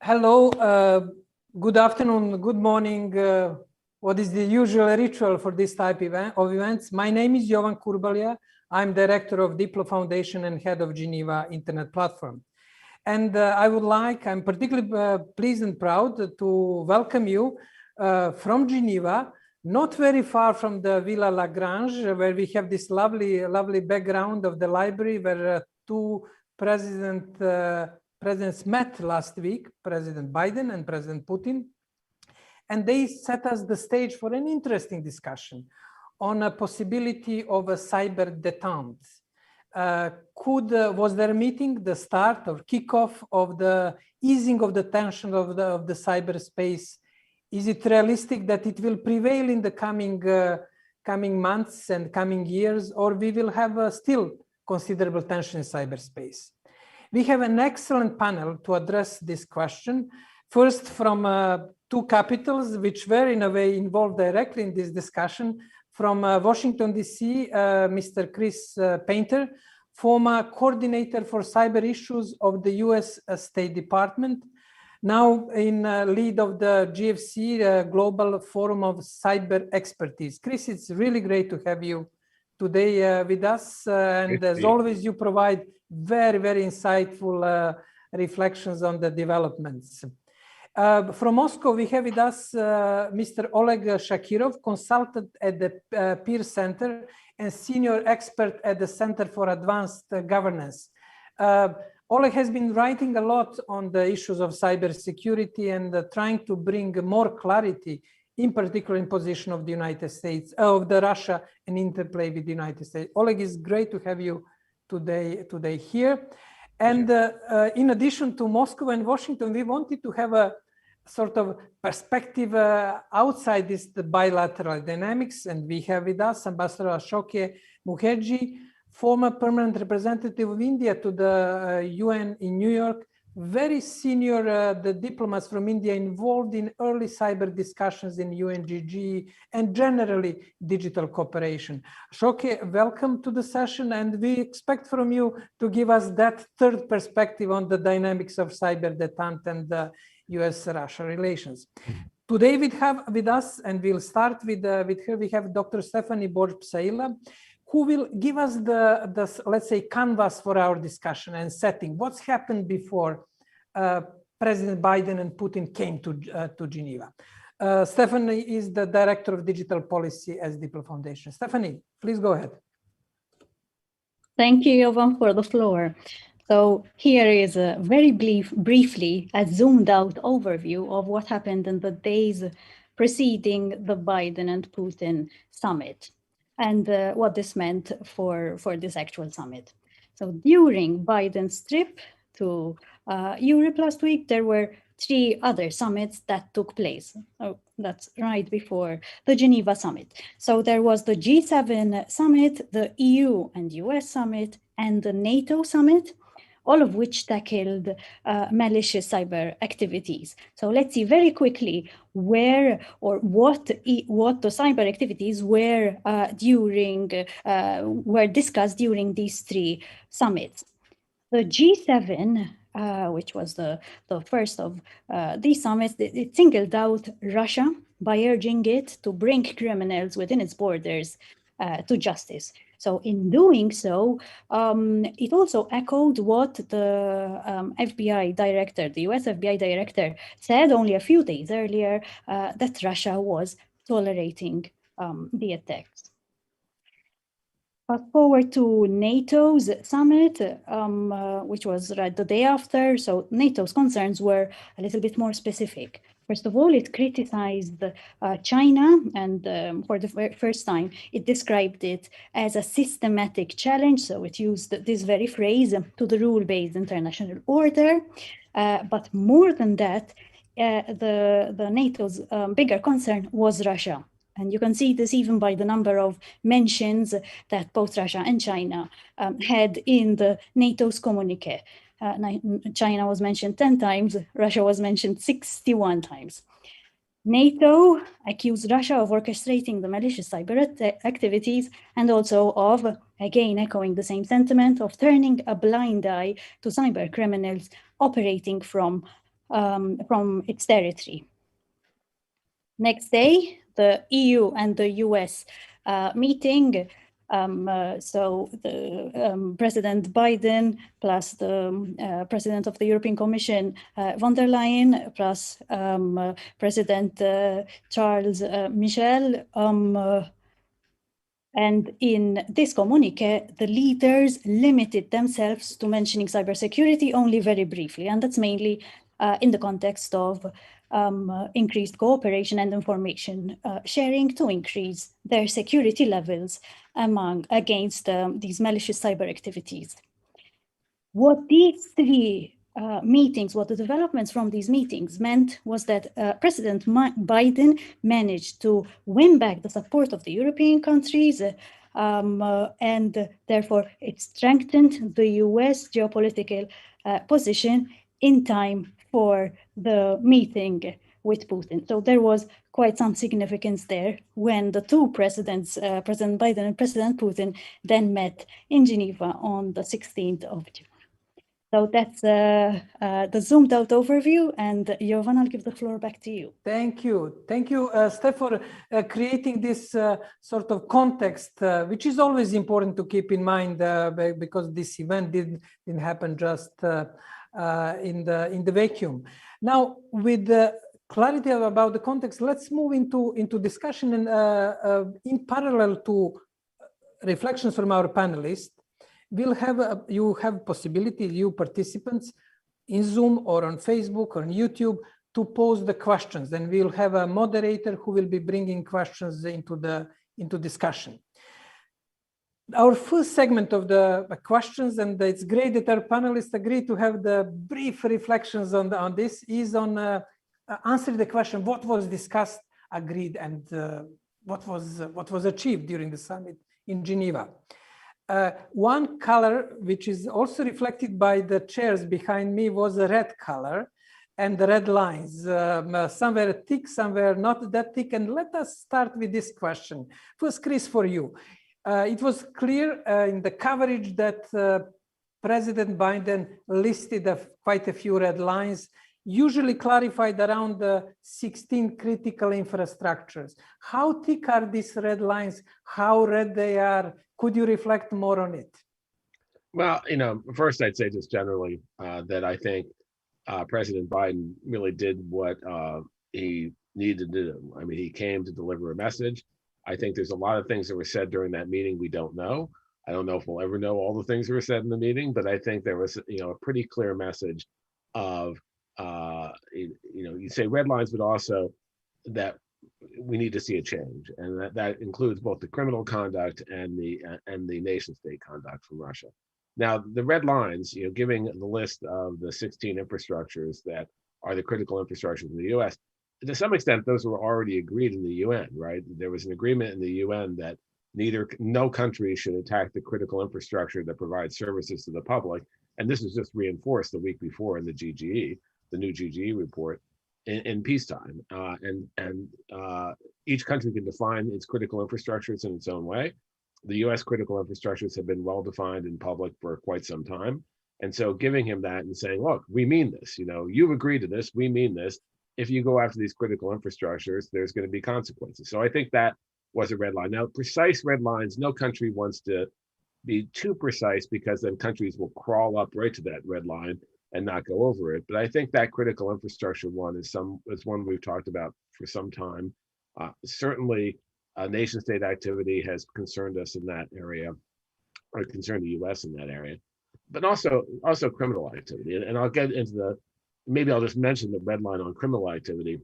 Hello, good afternoon, good morning. What is the usual ritual for this type of events? My name is Jovan Kurbalja. I'm director of Diplo Foundation and head of Geneva Internet Platform. And I'm particularly pleased and proud to welcome you from Geneva, not very far from the Villa Lagrange, where we have this lovely background of the library where two presidents met last week, President Biden and President Putin, and they set us the stage for an interesting discussion on a possibility of a cyber detente. Was their meeting the start or kickoff of the easing of the tension of the cyberspace? Is it realistic that it will prevail in the coming months and coming years, or we will have still considerable tension in cyberspace? We have an excellent panel to address this question. First, from two capitals, which were in a way involved directly in this discussion. From Washington, D.C., Mr. Chris Painter, former coordinator for cyber issues of the U.S. State Department, now in lead of the GFC, Global Forum of Cyber Expertise. Chris, it's really great to have you today with us. And as always, you provide very, very insightful reflections on the developments. From Moscow, we have with us Mr. Oleg Shakirov, consultant at the Peer Center and senior expert at the Center for Advanced Governance. Oleg has been writing a lot on the issues of cybersecurity and trying to bring more clarity, in particular in position of the United States, of the Russia and interplay with the United States. Oleg, it's great to have you today here. And in addition to Moscow and Washington, we wanted to have a sort of perspective outside the bilateral dynamics. And we have with us Ambassador Ashok Mukherjee, former permanent representative of India to the UN in New York, very senior the diplomats from India involved in early cyber discussions in UNGG and generally digital cooperation. Ashok, welcome to the session, and we expect from you to give us that third perspective on the dynamics of cyber detente and the US-Russia relations. Today we have with us, and we'll start with her, we have Dr. Stephanie Borg-Psaila, who will give us the let's say, canvas for our discussion and setting. What's happened before President Biden and Putin came to Geneva? Stephanie is the Director of Digital Policy at Diplo Foundation. Stephanie, please go ahead. Thank you, Jovan, for the floor. So here is a very briefly a zoomed out overview of what happened in the days preceding the Biden and Putin summit, and what this meant for this actual summit. So during Biden's trip to Europe last week, there were 3 other summits that took place. Oh, that's right before the Geneva summit. So there was the G7 summit, the EU and US summit, and the NATO summit, all of which tackled malicious cyber activities. So let's see very quickly where or what the cyber activities were were discussed during these 3 summits. The G7, which was the first of these summits, it singled out Russia by urging it to bring criminals within its borders to justice. So in doing so, it also echoed what the FBI director, the US FBI director, said only a few days earlier, that Russia was tolerating the attacks. Fast forward to NATO's summit, which was right the day after. So NATO's concerns were a little bit more specific. First of all, it criticized China, and for the first time, it described it as a systematic challenge. So it used this very phrase to the rule-based international order. But more than that, the NATO's bigger concern was Russia. And you can see this even by the number of mentions that both Russia and China had in the NATO's communique. China was mentioned 10 times, Russia was mentioned 61 times. NATO accused Russia of orchestrating the malicious cyber activities and also of, again echoing the same sentiment, of turning a blind eye to cyber criminals operating from from its territory. Next day, the EU and the US meeting. So the President Biden plus the President of the European Commission, von der Leyen, plus President Charles Michel. And in this communique, the leaders limited themselves to mentioning cybersecurity only very briefly, and that's mainly in the context of increased cooperation and information sharing to increase their security levels against these malicious cyber activities. What these three meetings, what the developments from these meetings meant was that President Biden managed to win back the support of the European countries, and therefore it strengthened the US geopolitical position in time for the meeting with Putin. So there was quite some significance there when the two presidents, President Biden and President Putin, then met in Geneva on the 16th of June. So that's the zoomed out overview, and Jovan, I'll give the floor back to you. Thank you. Thank you, Steph, for creating this sort of context, which is always important to keep in mind because this event didn't happen just in the vacuum. Now, with the clarity about the context, let's move into discussion and in parallel to reflections from our panelists. We'll have you have possibility, you participants in Zoom or on Facebook or on YouTube, to pose the questions. Then we'll have a moderator who will be bringing questions into discussion. Our first segment of the questions, and it's great that our panelists agree to have the brief reflections on this, is on answering the question: what was discussed, agreed, and what was achieved during the summit in Geneva. One color, which is also reflected by the chairs behind me, was a red color, and the red lines. Some were thick, some were not that thick. And let us start with this question. First, Chris, for you. It was clear in the coverage that President Biden listed quite a few red lines, usually clarified around the 16 critical infrastructures. How thick are these red lines? How red they are? Could you reflect more on it? Well, first I'd say just generally that I think President Biden really did what he needed to do. I mean, he came to deliver a message. I think there's a lot of things that were said during that meeting we don't know. I don't know if we'll ever know all the things that were said in the meeting, but I think there was, a pretty clear message of, you say red lines, but also that we need to see a change, and that includes both the criminal conduct and the nation state conduct from Russia. Now, the red lines, giving the list of the 16 infrastructures that are the critical infrastructures in the U.S., to some extent, those were already agreed in the UN, right? There was an agreement in the UN that no country should attack the critical infrastructure that provides services to the public, and this was just reinforced the week before in the GGE, the new GGE report, in peacetime. And each country can define its critical infrastructures in its own way. The US critical infrastructures have been well defined in public for quite some time. And so giving him that and saying, look, we mean this, you've agreed to this, we mean this. If you go after these critical infrastructures, there's going to be consequences. So I think that was a red line. Now, precise red lines, no country wants to be too precise, because then countries will crawl up right to that red line and not go over it. But I think that critical infrastructure one is one we've talked about for some time. Certainly, nation state activity has concerned us in that area, or concerned the US in that area, but also criminal activity. And I'll get into maybe I'll just mention the red line on criminal activity.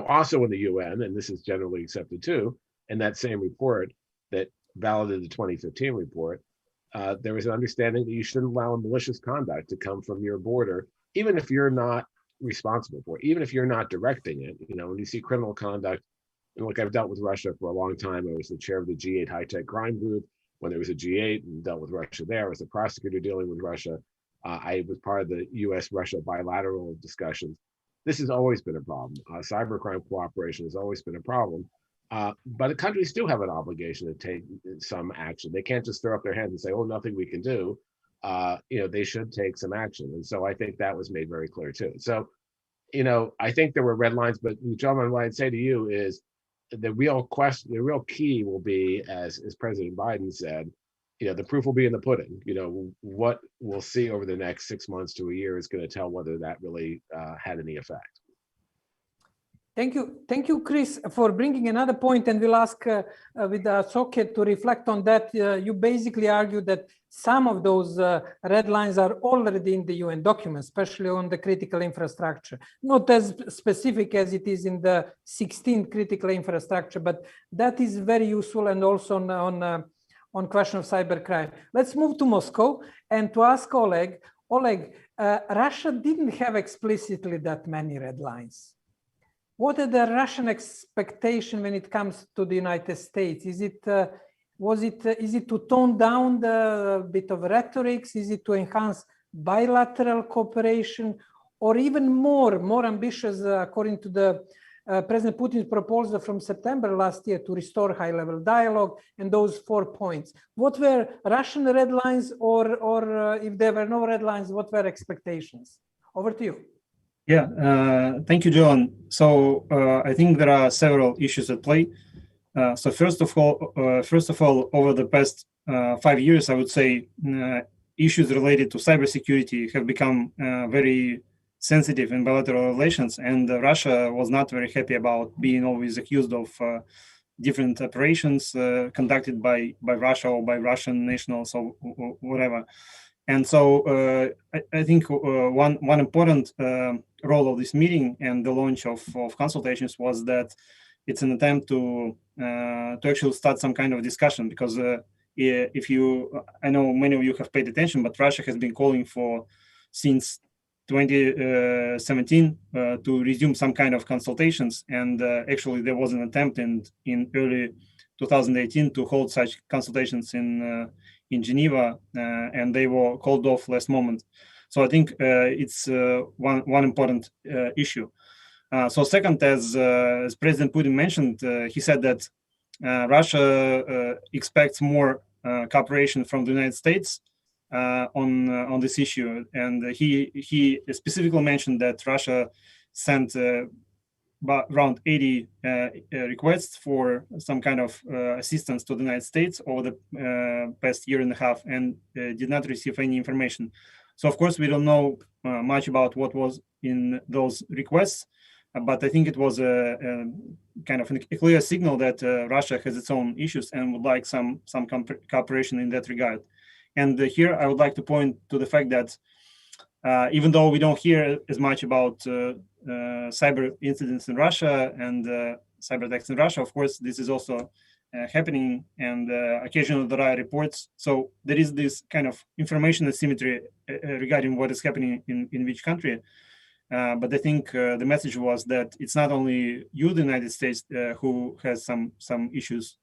Also in the UN, and this is generally accepted too, in that same report that validated the 2015 report, there was an understanding that you shouldn't allow malicious conduct to come from your border, even if you're not responsible for it, even if you're not directing it. When you see criminal conduct, and look, I've dealt with Russia for a long time. I was the chair of the G8 high-tech crime group when there was a G8, and dealt with Russia there. I was a prosecutor dealing with Russia. I was part of the US-Russia bilateral discussions. This has always been a problem. Cybercrime cooperation has always been a problem. But the countries do have an obligation to take some action. They can't just throw up their hands and say, oh, nothing we can do. They should take some action. And so I think that was made very clear too. So you know, I think there were red lines, but John, what I'd say to you is the real question, the real key will be, as President Biden said, you know, the proof will be in the pudding. You know, what we'll see over the next 6 months to a year is going to tell whether that really had any effect. Thank you, Chris, for bringing another point, and we'll ask with Soket to reflect on that. You basically argue that some of those red lines are already in the UN documents, especially on the critical infrastructure. Not as specific as it is in the 16th critical infrastructure, but that is very useful, and also on question of cybercrime. Let's move to Moscow and to ask Oleg. Oleg, Russia didn't have explicitly that many red lines. What are the Russian expectation when it comes to the United States? Is it to tone down the bit of rhetoric? Is it to enhance bilateral cooperation, or even more ambitious, according to the President Putin's proposal from September last year, to restore high-level dialogue and those 4 points? What were Russian red lines, or if there were no red lines, what were expectations? Over to you. Yeah, thank you, John. So I think there are several issues at play. So first of all, over the past 5 years, I would say issues related to cybersecurity have become very sensitive in bilateral relations, and Russia was not very happy about being always accused of different operations conducted by Russia or by Russian nationals or whatever. And so I think one important role of this meeting and the launch of consultations was that it's an attempt to actually start some kind of discussion, because I know many of you have paid attention, but Russia has been calling for since 2017 to resume some kind of consultations, and actually there was an attempt in early 2018 to hold such consultations in Geneva, and they were called off last moment. So I think it's one important issue. So second, as President Putin mentioned, he said that Russia expects more cooperation from the United States on this issue, and he specifically mentioned that Russia sent around 80 requests for some kind of assistance to the United States over the past year and a half, and did not receive any information. So of course we don't know much about what was in those requests, but I think it was a kind of a clear signal that Russia has its own issues and would like some cooperation in that regard. And here I would like to point to the fact that even though we don't hear as much about cyber incidents in Russia and cyber attacks in Russia, of course, this is also happening, and occasionally there are reports. So there is this kind of information asymmetry regarding what is happening in which country. But I think the message was that it's not only you, the United States, who has some issues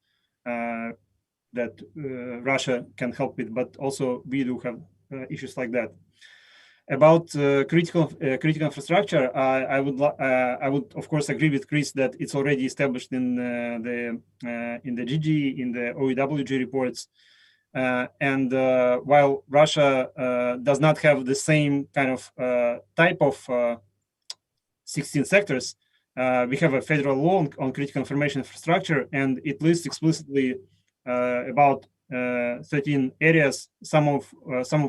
that Russia can help with, but also we do have issues like that. About critical infrastructure, I would of course agree with Chris that it's already established in the GG, in the OEWG reports, and while Russia does not have the same kind of type of 16 sectors, we have a federal law on critical information infrastructure, and it lists explicitly about 13 areas, some of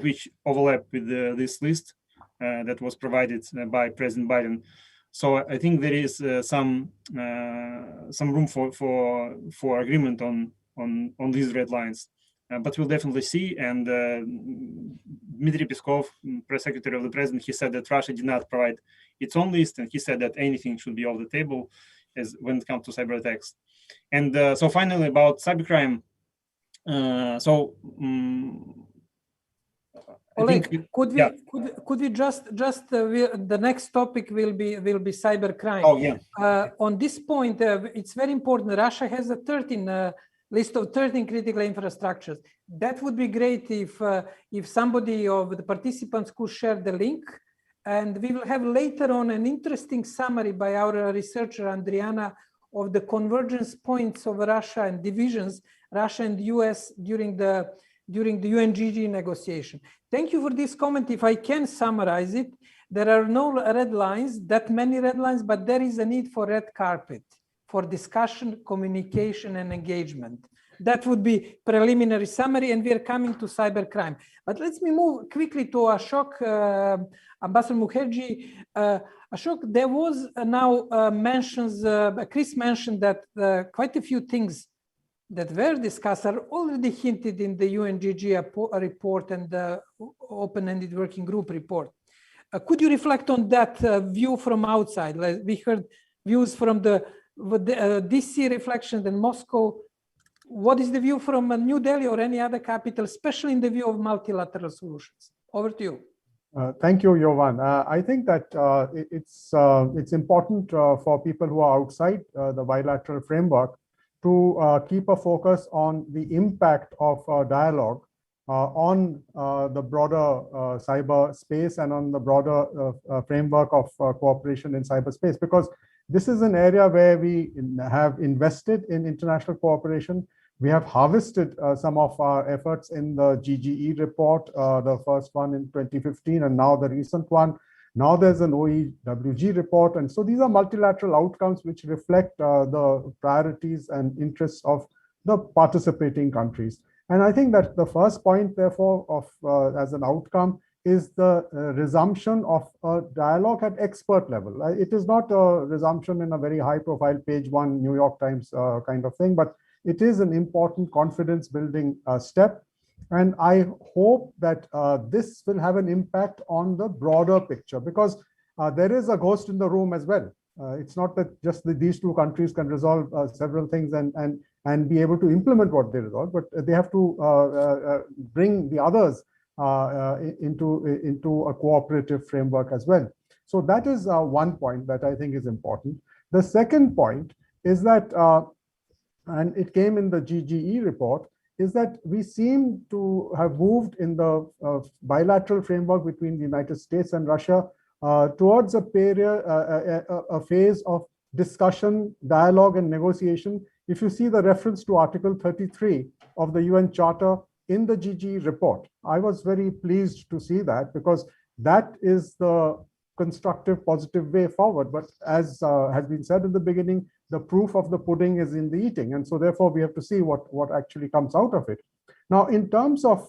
which overlap with this list that was provided by President Biden. So I think there is some room for agreement on these red lines, but we'll definitely see. And Dmitry Peskov, press secretary of the president, he said that Russia did not provide its own list, and he said that anything should be off the table as when it comes to cyber attacks. And so finally, about cybercrime. Oleg, could we just the next topic will be cybercrime. Oh yeah. On this point, it's very important. Russia has a list of 13 critical infrastructures. That would be great if somebody of the participants could share the link, and we will have later on an interesting summary by our researcher Andriana of the convergence points of Russia and divisions, Russia and US during the UNGG negotiation. Thank you for this comment. If I can summarize it, there are no red lines, that many red lines, but there is a need for red carpet, for discussion, communication, and engagement. That would be preliminary summary, and we are coming to cybercrime. But let's me move quickly to Ashok, Ambassador Mukherjee. Ashok, there was now mentions, Chris mentioned that quite a few things that were discussed are already hinted in the UNGG report and the open-ended working group report. Could you reflect on that view from outside? Like we heard views from the DC reflections in Moscow. What is the view from New Delhi or any other capital, especially in the view of multilateral solutions? Over to you. Thank you, Jovan. I think that it's important for people who are outside the bilateral framework to keep a focus on the impact of dialogue on the broader cyberspace and on the broader framework of cooperation in cyberspace, because this is an area where we have invested in international cooperation. We have harvested some of our efforts in the GGE report, the first one in 2015, and now the recent one. Now there's an OEWG report. And so these are multilateral outcomes which reflect the priorities and interests of the participating countries. And I think that the first point, therefore, of as an outcome is the resumption of a dialogue at expert level. It is not a resumption in a very high-profile page one New York Times kind of thing, but it is an important confidence-building step. And I hope that this will have an impact on the broader picture, because there is a ghost in the room as well. It's not that just these two countries can resolve several things and be able to implement what they resolve, but they have to bring the others into a cooperative framework as well. So that is one point that I think is important. The second point is that, and it came in the GGE report, is that we seem to have moved in the bilateral framework between the United States and Russia towards a period, a phase of discussion, dialogue, and negotiation. If you see the reference to Article 33 of the UN Charter in the GGE report, I was very pleased to see that, because that is the constructive, positive way forward. But as has been said in the beginning, the proof of the pudding is in the eating. And so therefore, we have to see what actually comes out of it. Now, in terms of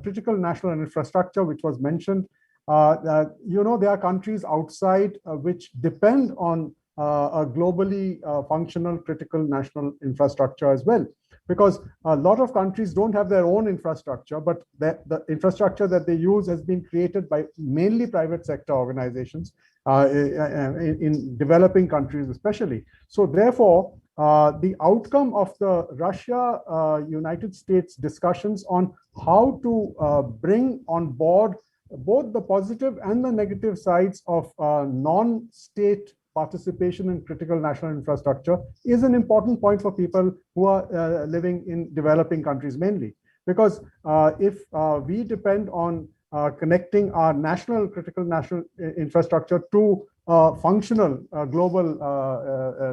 critical national infrastructure, which was mentioned, you know, there are countries outside which depend on a globally functional critical national infrastructure as well. Because a lot of countries don't have their own infrastructure, but the infrastructure that they use has been created by mainly private sector organizations in developing countries especially. So therefore, the outcome of the Russia-United States discussions on how to bring on board both the positive and the negative sides of non-state participation in critical national infrastructure is an important point for people who are living in developing countries mainly. Because if we depend on connecting our national critical national infrastructure to functional global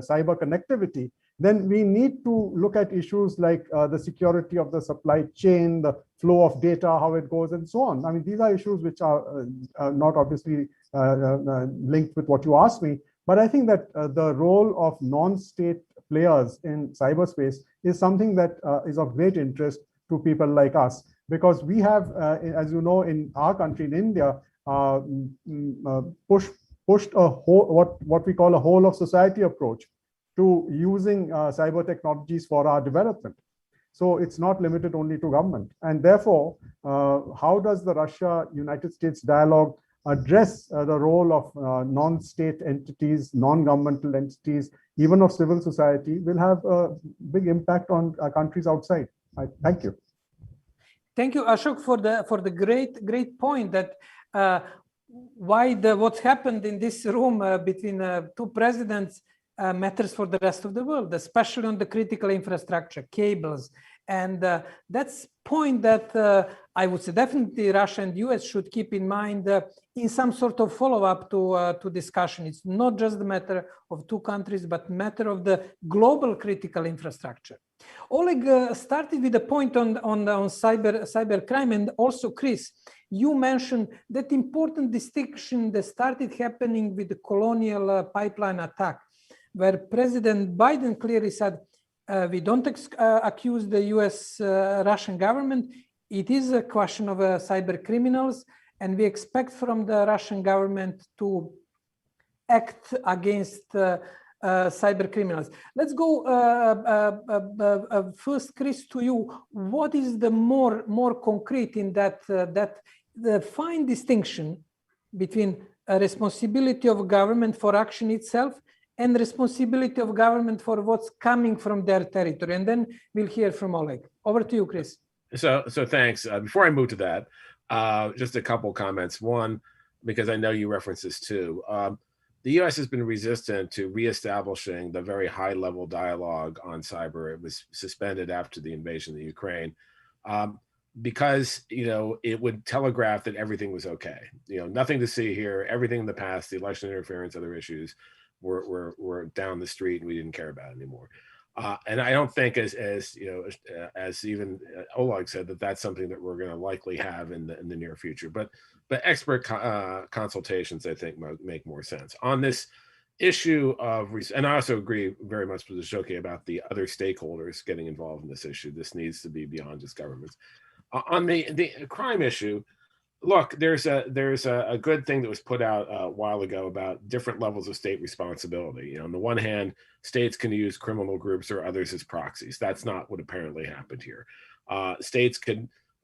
cyber connectivity, then we need to look at issues like the security of the supply chain, the flow of data, how it goes, and so on. I mean, these are issues which are not obviously linked with what you asked me, but I think that the role of non-state players in cyberspace is something that is of great interest to people like us, because we have, as you know, in our country, in India, pushed a whole, what we call a whole of society approach to using cyber technologies for our development. So it's not limited only to government. And therefore, how does the Russia-United States dialogue address the role of non-state entities, non-governmental entities, even of civil society, will have a big impact on countries outside. Thank you. Thank you, Ashok, for the great point that what's happened in this room between two presidents matters for the rest of the world, especially on the critical infrastructure, cables. And that's point that I would say definitely Russia and US should keep in mind in some sort of follow-up to discussion. It's not just the matter of two countries, but matter of the global critical infrastructure. Oleg started with a point on cybercrime, and also Chris, you mentioned that important distinction that started happening with the colonial pipeline attack, where President Biden clearly said, we don't accuse the US Russian government. It is a question of cyber criminals, and we expect from the Russian government to act against cyber criminals. Let's go first, Chris, to you. What is the more concrete in that the fine distinction between a responsibility of government for action itself and responsibility of government for what's coming from their territory? And then we'll hear from Oleg. Over to you, Chris. So thanks. Before I move to that, just a couple comments. One, because I know you referenced this too. The U.S. has been resistant to reestablishing the very high-level dialogue on cyber. It was suspended after the invasion of the Ukraine because it would telegraph that everything was okay. Nothing to see here. Everything in the past, the election interference, other issues, were down the street, and we didn't care about it anymore. And I don't think, as even Oleg said, that's something that we're going to likely have in the near future. But expert consultations, I think, make more sense on this issue of. And I also agree very much with Ashoki about the other stakeholders getting involved in this issue. This needs to be beyond just governments. On the crime issue. Look, there's a good thing that was put out a while ago about different levels of state responsibility. On the one hand, states can use criminal groups or others as proxies. That's not what apparently happened here. States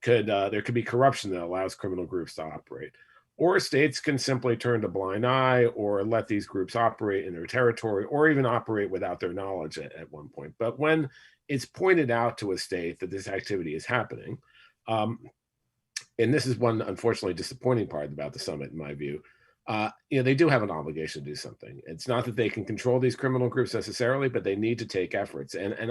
there could be corruption that allows criminal groups to operate, or states can simply turn a blind eye or let these groups operate in their territory, or even operate without their knowledge at one point. But when it's pointed out to a state that this activity is happening, and this is one unfortunately disappointing part about the summit, in my view, they do have an obligation to do something. It's not that they can control these criminal groups necessarily, but they need to take efforts. And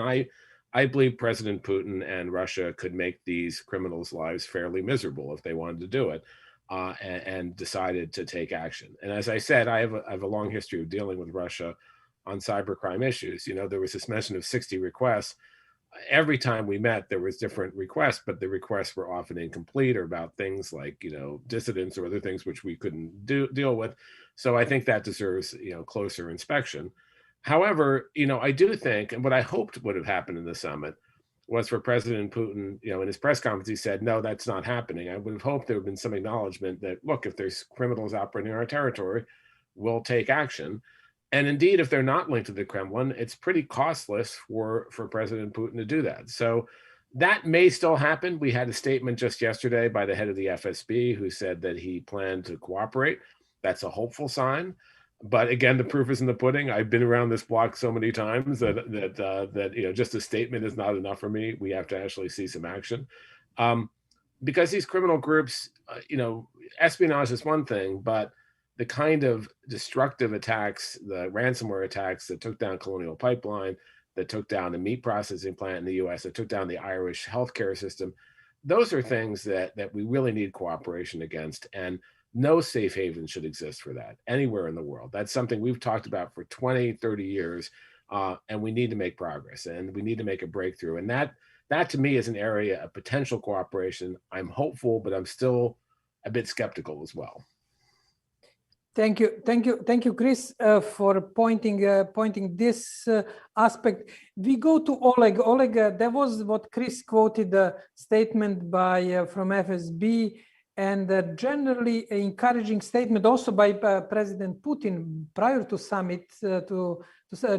I believe President Putin and Russia could make these criminals' lives fairly miserable if they wanted to do it, and decided to take action. And as I said, I have a long history of dealing with Russia on cybercrime issues. There was this mention of 60 requests. Every time we met, there was different requests, but the requests were often incomplete or about things like, dissidents or other things which we couldn't deal with. So I think that deserves, closer inspection. However, I do think, and what I hoped would have happened in the summit was for President Putin, in his press conference, he said, no, that's not happening. I would have hoped there would have been some acknowledgement that, look, if there's criminals operating in our territory, we'll take action. And indeed, if they're not linked to the Kremlin, it's pretty costless for President Putin to do that. So that may still happen. We had a statement just yesterday by the head of the FSB who said that he planned to cooperate. That's a hopeful sign. But again, the proof is in the pudding. I've been around this block so many times that just a statement is not enough for me. We have to actually see some action. Because these criminal groups, espionage is one thing, but the kind of destructive attacks, the ransomware attacks that took down Colonial Pipeline, that took down a meat processing plant in the US, that took down the Irish healthcare system, those are things that we really need cooperation against. And no safe haven should exist for that anywhere in the world. That's something we've talked about for 20, 30 years, and we need to make progress, and we need to make a breakthrough. And that to me is an area of potential cooperation. I'm hopeful, but I'm still a bit skeptical as well. Thank you, Chris, for pointing this aspect. We go to Oleg. Oleg, that was what Chris quoted, the statement from FSB, and generally encouraging statement also by President Putin prior to summit, to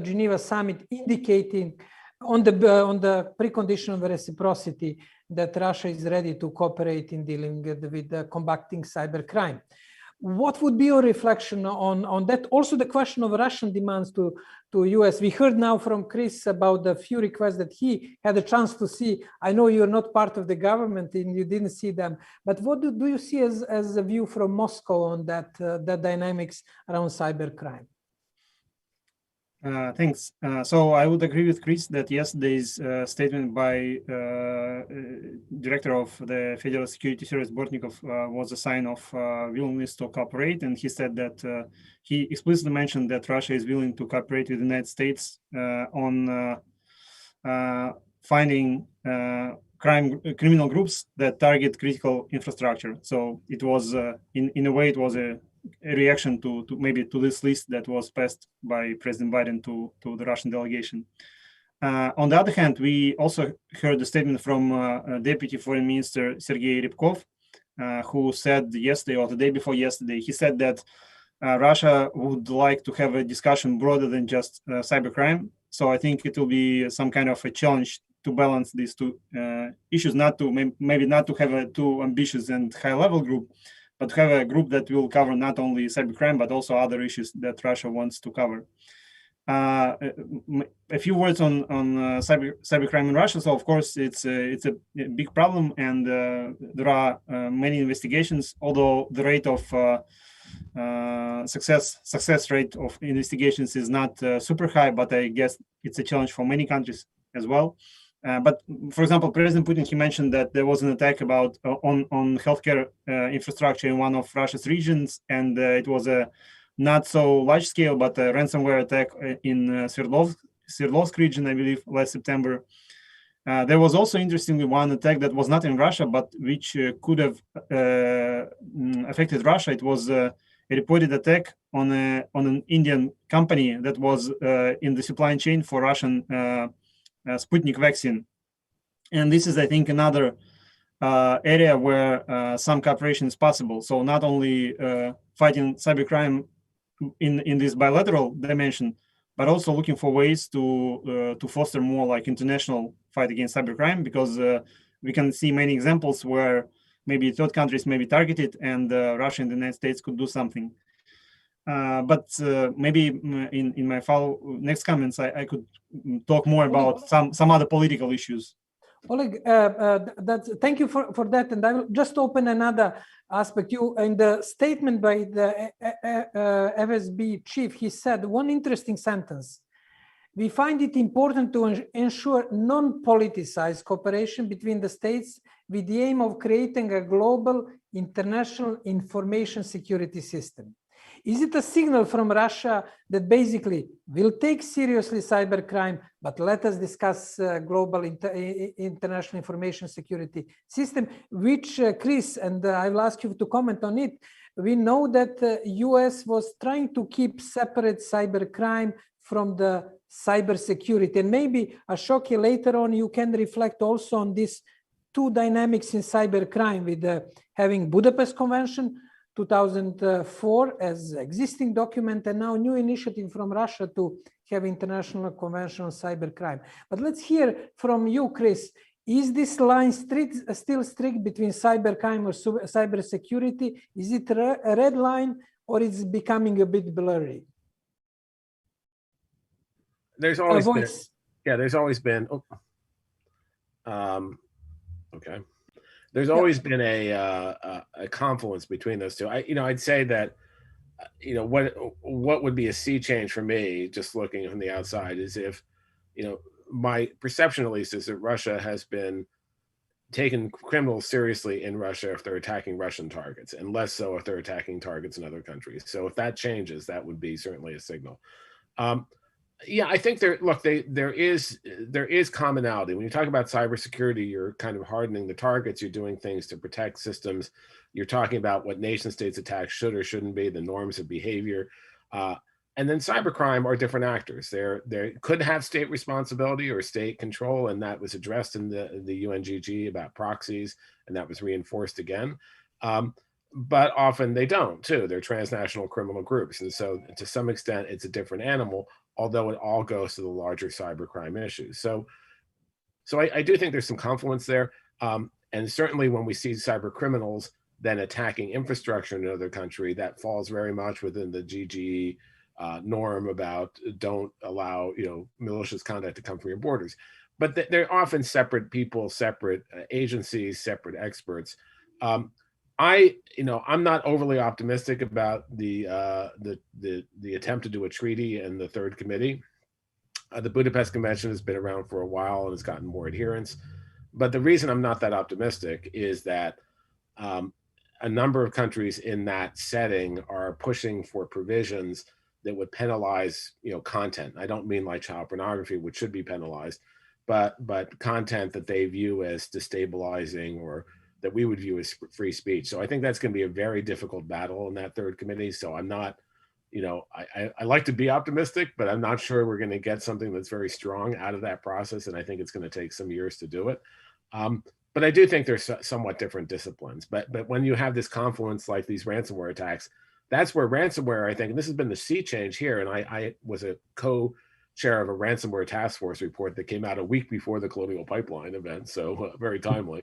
Geneva summit, indicating on the precondition of reciprocity that Russia is ready to cooperate in dealing with combating cybercrime. What would be your reflection on that? Also, the question of Russian demands to US. We heard now from Chris about the few requests that he had a chance to see. I know you're not part of the government and you didn't see them, but what do you see as a view from Moscow on that dynamics around cybercrime? Thanks. So I would agree with Chris that yesterday's statement by Director of the Federal Security Service, Bortnikov, was a sign of willingness to cooperate. And he said that he explicitly mentioned that Russia is willing to cooperate with the United States on finding criminal groups that target critical infrastructure. So it was, in a way, it was a reaction to maybe to this list that was passed by President Biden to the Russian delegation. On the other hand, we also heard a statement from Deputy Foreign Minister Sergei Rybkov, who said yesterday or the day before yesterday, he said that Russia would like to have a discussion broader than just cybercrime. So I think it will be some kind of a challenge to balance these two issues, not to maybe not to have a too ambitious and high-level group, but to have a group that will cover not only cybercrime, but also other issues that Russia wants to cover. A few words on cybercrime in Russia. So of course it's a big problem, and there are many investigations. Although the rate of success rate of investigations is not super high, but I guess it's a challenge for many countries as well. But for example, President Putin, he mentioned that there was an attack on healthcare infrastructure in one of Russia's regions, and it was a not so large scale, but a ransomware attack in Sverdlovsk region, I believe, last September. There was also, interestingly, one attack that was not in Russia, but which could have affected Russia. It was a reported attack on an Indian company that was in the supply chain for Russian Sputnik vaccine. And this is, I think, another area where some cooperation is possible. So not only fighting cybercrime in this bilateral dimension, but also looking for ways to foster more like international fight against cybercrime, because we can see many examples where maybe third countries may be targeted, and Russia and the United States could do something. But maybe in my next comments, I could talk more about some other political issues. Oleg, thank you for that. And I will just open another aspect. You, in the statement by the FSB chief, he said one interesting sentence. We find it important to ensure non-politicized cooperation between the states with the aim of creating a global international information security system. Is it a signal from Russia that basically will take seriously cybercrime, but let us discuss global international information security system, which Chris, and I will ask you to comment on it. We know that US was trying to keep separate cybercrime from the cybersecurity. And maybe, Ashoki, later on, you can reflect also on these two dynamics in cybercrime with having Budapest Convention 2004 as existing document, and now new initiative from Russia to have international convention on cybercrime. But let's hear from you, Chris. Is this line still strict between cybercrime or cybersecurity? Is it a red line, or is it becoming a bit blurry? There's always been, yeah, there's always been, okay. There's always been a confluence between those two. I'd say that, what would be a sea change for me, just looking from the outside, is if, my perception at least is that Russia has been taking criminals seriously in Russia if they're attacking Russian targets, and less so if they're attacking targets in other countries. So if that changes, that would be certainly a signal. Yeah, I think there is commonality. When you talk about cybersecurity, you're kind of hardening the targets. You're doing things to protect systems. You're talking about what nation states attacks should or shouldn't be, the norms of behavior. And then cybercrime are different actors. They could have state responsibility or state control, and that was addressed in the UNGG about proxies, and that was reinforced again. But often they don't too. They're transnational criminal groups, and so to some extent it's a different animal, although it all goes to the larger cybercrime issues. So I do think there's some confluence there. And certainly when we see cybercriminals then attacking infrastructure in another country, that falls very much within the GGE norm about don't allow malicious conduct to come from your borders. But they're often separate people, separate agencies, separate experts. I'm not overly optimistic about the attempt to do a treaty in the third committee. The Budapest Convention has been around for a while and has gotten more adherence. But the reason I'm not that optimistic is that a number of countries in that setting are pushing for provisions that would penalize, content. I don't mean like child pornography, which should be penalized, but content that they view as destabilizing or that we would view as free speech. So I think that's going to be a very difficult battle in that third committee. So I'm not, I like to be optimistic, but I'm not sure we're going to get something that's very strong out of that process. And I think it's going to take some years to do it. But I do think there's somewhat different disciplines. But when you have this confluence like these ransomware attacks, that's where ransomware, I think, and this has been the sea change here. And I was a co-chair of a ransomware task force report that came out a week before the Colonial Pipeline event. So very timely.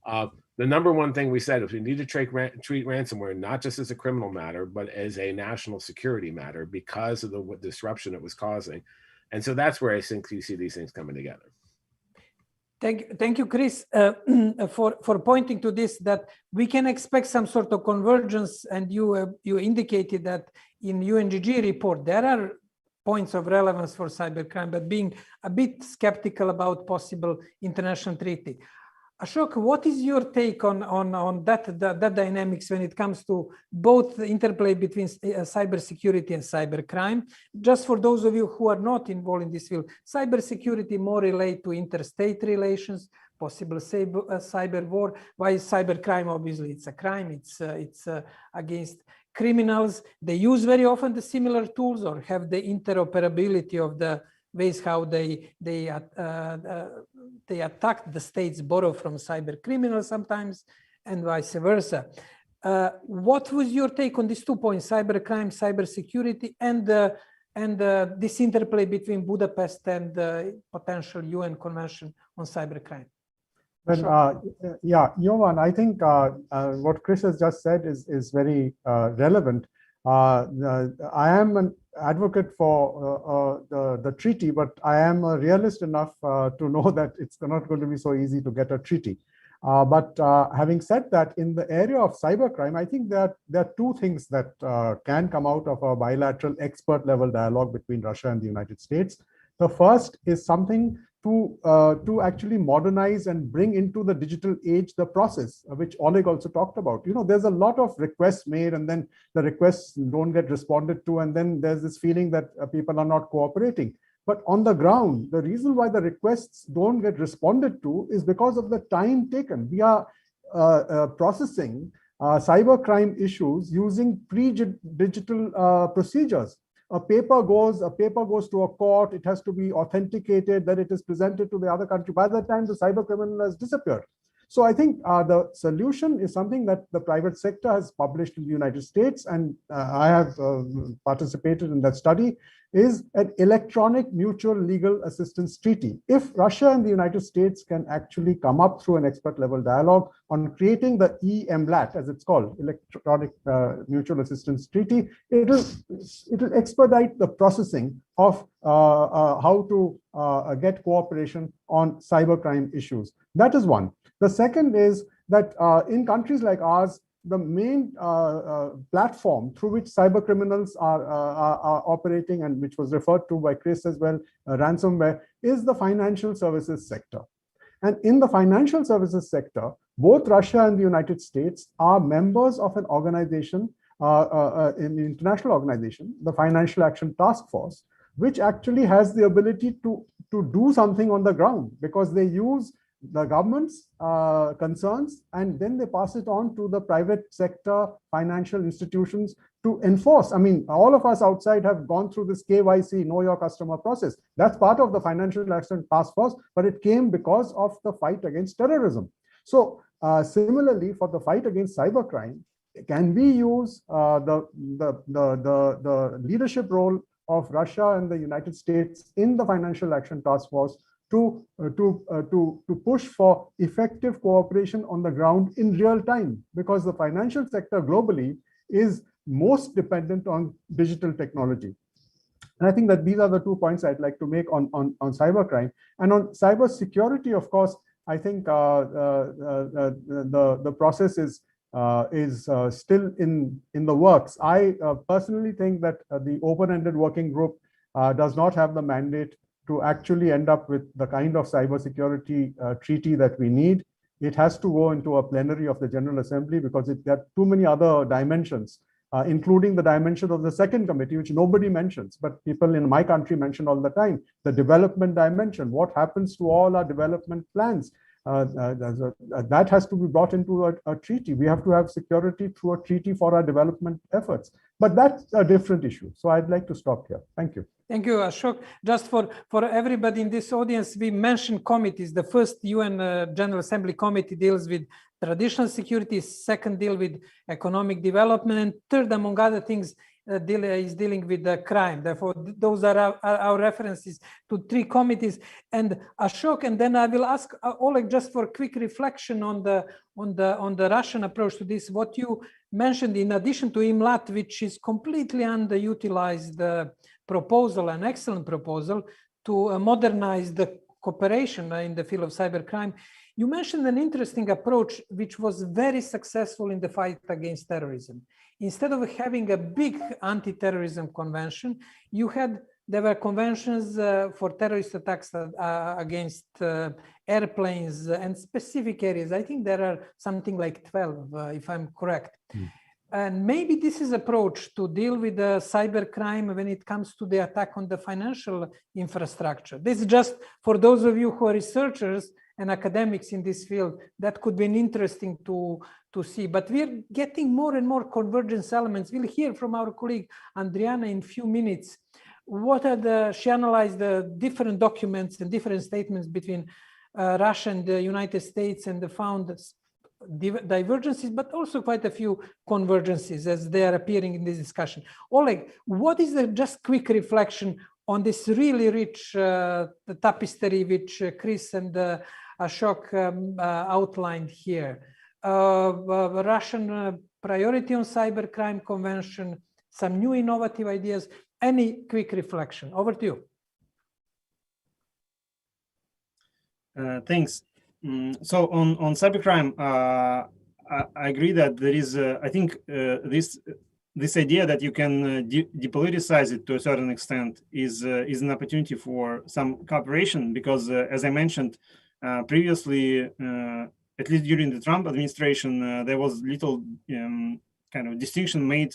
The number one thing we said is we need to treat ransomware not just as a criminal matter, but as a national security matter because of the disruption it was causing. And so that's where I think you see these things coming together. Thank you, Chris, for pointing to this, that we can expect some sort of convergence. And you indicated that in UNGG report, there are points of relevance for cybercrime, but being a bit skeptical about possible international treaty. Ashok, what is your take on that dynamics when it comes to both the interplay between cybersecurity and cybercrime? Just for those of you who are not involved in this field, cybersecurity more relate to interstate relations, possible cyber war, while cybercrime, obviously, it's a crime. It's against criminals. They use very often the similar tools or have the interoperability of the ways how they attack the states, borrow from cyber criminals sometimes, and vice versa. What was your take on these 2 points, cybercrime, cybersecurity, and this interplay between Budapest and the potential UN Convention on cybercrime? Well, yeah, Jovan, I think what Chris has just said is very relevant. I am an advocate for the treaty, but I am a realist enough to know that it's not going to be so easy to get a treaty. But having said that, in the area of cybercrime, I think there are two things that can come out of a bilateral expert level dialogue between Russia and the United States. The first is something to actually modernize and bring into the digital age the process, which Oleg also talked about. There's a lot of requests made, and then the requests don't get responded to, and then there's this feeling that people are not cooperating. But on the ground, the reason why the requests don't get responded to is because of the time taken. We are processing cybercrime issues using pre-digital procedures. A paper goes to a court, it has to be authenticated, then it is presented to the other country. By the time the cyber criminal has disappeared. So I think the solution is something that the private sector has published in the United States, and I have participated in that study, is an electronic mutual legal assistance treaty. If Russia and the United States can actually come up through an expert level dialogue on creating the EMLAT, as it's called, electronic mutual assistance treaty, it will expedite the processing of how to get cooperation on cybercrime issues. That is one. The second is that in countries like ours, the main platform through which cyber criminals are operating, and which was referred to by Chris as well, ransomware, is the financial services sector. And in the financial services sector, both Russia and the United States are members of an organization, an international organization, the Financial Action Task Force, which actually has the ability to do something on the ground, because they use the government's concerns, and then they pass it on to the private sector financial institutions to enforce. I mean, all of us outside have gone through this KYC, know your customer process. That's part of the Financial Action Task Force, but it came because of the fight against terrorism. So similarly, for the fight against cybercrime, can we use the leadership role of Russia and the United States in the Financial Action Task Force to push for effective cooperation on the ground in real time, because the financial sector globally is most dependent on digital technology. And I think that these are the 2 points I'd like to make on cybercrime. And on cybersecurity, of course, I think the process is still in the works. I personally think that the open-ended working group does not have the mandate to actually end up with the kind of cybersecurity treaty that we need, it has to go into a plenary of the General Assembly because it got too many other dimensions, including the dimension of the second committee, which nobody mentions, but people in my country mention all the time, the development dimension. What happens to all our development plans? That has to be brought into a treaty. We have to have security through a treaty for our development efforts. But that's a different issue. So I'd like to stop here. Thank you. Thank you, Ashok. Just for everybody in this audience, we mentioned committees. The first UN General Assembly committee deals with traditional security, second deal with economic development, and third, among other things, is dealing with the crime. Therefore, those are our references to three committees. And Ashok, and then I will ask Oleg just for a quick reflection on the Russian approach to this. What you mentioned in addition to IMLAT, which is completely underutilized proposal, an excellent proposal to modernize the cooperation in the field of cybercrime. You mentioned an interesting approach which was very successful in the fight against terrorism. Instead of having a big anti-terrorism convention, there were conventions for terrorist attacks against airplanes and specific areas. I think there are something like 12, if I'm correct. And maybe this is approach to deal with the cybercrime when it comes to the attack on the financial infrastructure. This is just for those of you who are researchers and academics in this field, that could be interesting to see. But we're getting more and more convergence elements. We'll hear from our colleague Andriana in a few minutes. She analyzed the different documents and different statements between Russia and the United States and found divergences, but also quite a few convergences as they are appearing in this discussion. Oleg, what is the just quick reflection on this really rich tapestry which Chris and Ashok outlined here? Russian priority on cybercrime convention, some new innovative ideas. Any quick reflection? Over to you. Thanks. So on cybercrime, I agree that there is, I think this idea that you can depoliticize it to a certain extent is an opportunity for some cooperation, because as I mentioned previously, at least during the Trump administration, there was little kind of distinction made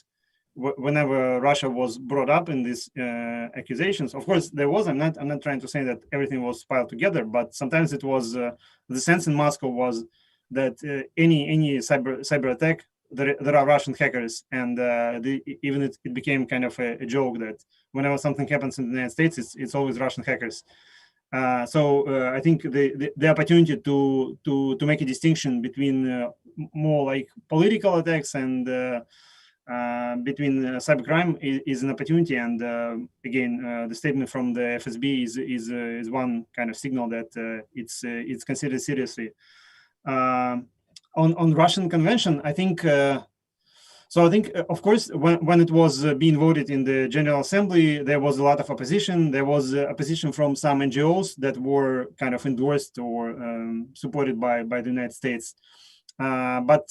whenever Russia was brought up in these accusations. Of course, there was. I'm not trying to say that everything was piled together, but sometimes it was. The sense in Moscow was that any cyber attack, there are Russian hackers, and even it became kind of a joke that whenever something happens in the United States, it's always Russian hackers. So I think the opportunity to make a distinction between more like political attacks and between cybercrime is an opportunity, and again, the statement from the FSB is one kind of signal that it's considered seriously. On Russian convention, I think. So I think, of course, when it was being voted in the General Assembly, there was a lot of opposition. There was opposition from some NGOs that were kind of endorsed or supported by the United States. But